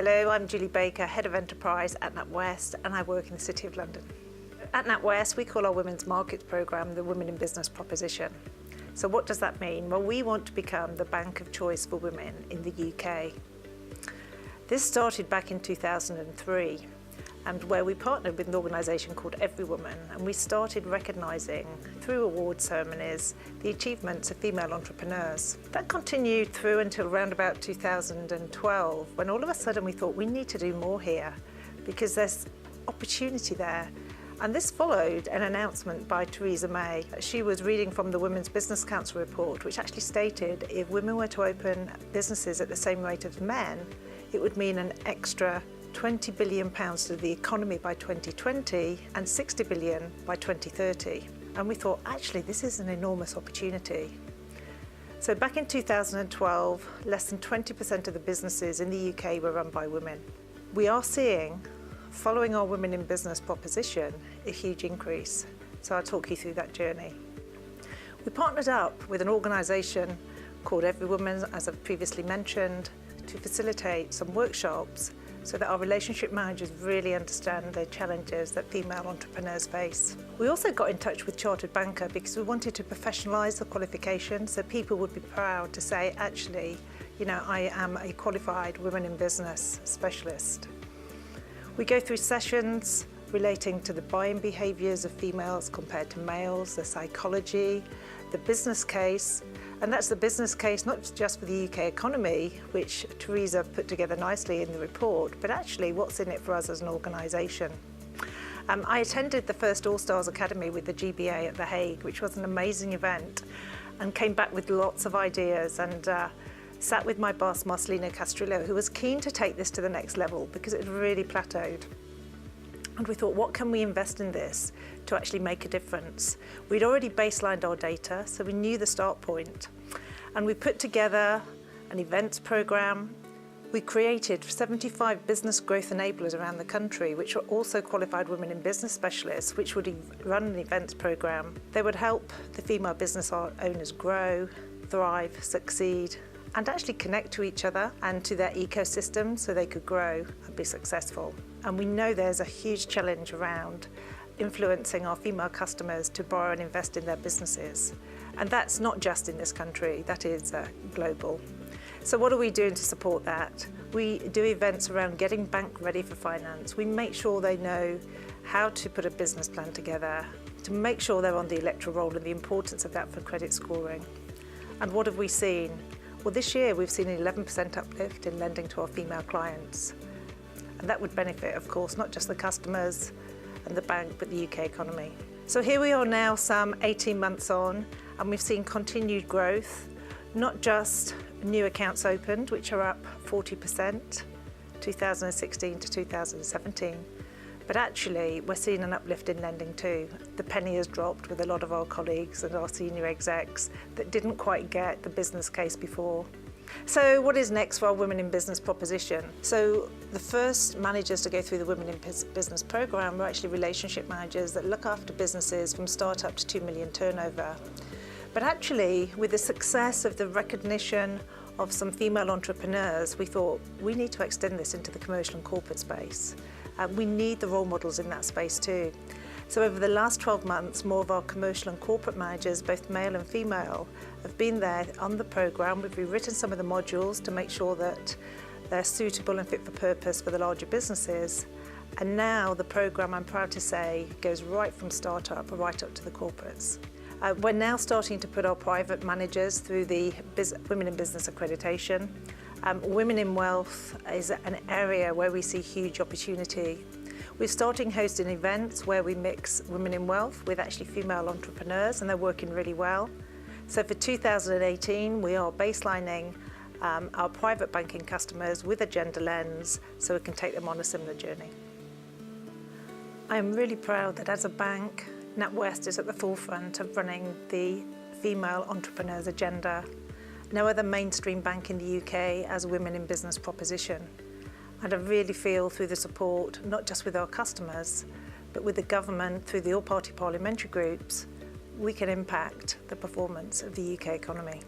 Hello, I'm Julie Baker, Head of Enterprise at NWest, and I work in the City of London. At NWest, we call our Women's Markets programme the Women in Business proposition. So what does that mean? Well, we want to become the bank of choice for women in the UK. This started back in 2003, and where we partnered with an organisation called Every Woman, and we started recognising through award ceremonies the achievements of female entrepreneurs. That continued through until around about 2012, when all of a sudden we thought we need to do more here because there's opportunity there. And this followed an announcement by Theresa May. She was reading from the Women's Business Council report, which actually stated if women were to open businesses at the same rate as men, it would mean an extra £20 billion to the economy by 2020 and £60 billion by 2030. And we thought, actually, this is an enormous opportunity. So back in 2012, less than 20% of the businesses in the UK were run by women. We are seeing, following our Women in Business proposition, a huge increase. So I'll talk you through that journey. We partnered up with an organisation called Every Woman, as I've previously mentioned, to facilitate some workshops so that our relationship managers really understand the challenges that female entrepreneurs face. We also got in touch with Chartered Banker because we wanted to professionalise the qualification so people would be proud to say, actually, you know, I am a qualified Women in Business specialist. We go through sessions relating to the buying behaviours of females compared to males, the psychology, the business case, and that's the business case not just for the UK economy, which Theresa put together nicely in the report, but actually what's in it for us as an organisation. I attended the first All Stars Academy with the GBA at The Hague, which was an amazing event, and came back with lots of ideas and sat with my boss, Marcelino Castrillo, who was keen to take this to the next level because it had really plateaued. And we thought, what can we invest in this to actually make a difference? We'd already baselined our data, so we knew the start point. And we put together an events programme. We created 75 business growth enablers around the country, which were also qualified women in business specialists, which would run an events programme. They would help the female business owners grow, thrive, succeed, and actually connect to each other and to their ecosystem so they could grow and be successful. And we know there's a huge challenge around influencing our female customers to borrow and invest in their businesses. And that's not just in this country, that is global. So what are we doing to support that? We do events around getting bank ready for finance. We make sure they know how to put a business plan together, to make sure they're on the electoral roll and the importance of that for credit scoring. And what have we seen? Well, this year we've seen an 11% uplift in lending to our female clients. And that would benefit, of course, not just the customers and the bank, but the UK economy. So here we are now, some 18 months on, and we've seen continued growth, not just new accounts opened, which are up 40%, 2016 to 2017, but actually we're seeing an uplift in lending too. The penny has dropped with a lot of our colleagues and our senior execs that didn't quite get the business case before. So what is next for our Women in Business proposition? So the first managers to go through the Women in Business programme are actually relationship managers that look after businesses from start-up to 2 million turnover. But actually, with the success of the recognition of some female entrepreneurs, we thought we need to extend this into the commercial and corporate space. We need the role models in that space too. So over the last 12 months, more of our commercial and corporate managers, both male and female, have been there on the programme. We've rewritten some of the modules to make sure that they're suitable and fit for purpose for the larger businesses. And now the programme, I'm proud to say, goes right from start-up right up to the corporates. We're now starting to put our private managers through the Women in Business accreditation. Women in Wealth is an area where we see huge opportunity. We're starting hosting events where we mix women in wealth with actually female entrepreneurs, and they're working really well. So for 2018, we are baselining our private banking customers with a gender lens so we can take them on a similar journey. I am really proud that as a bank, NatWest is at the forefront of running the female entrepreneurs agenda. No other mainstream bank in the UK has a Women in Business proposition. And I really feel through the support, not just with our customers, but with the government, through the all-party parliamentary groups, we can impact the performance of the UK economy.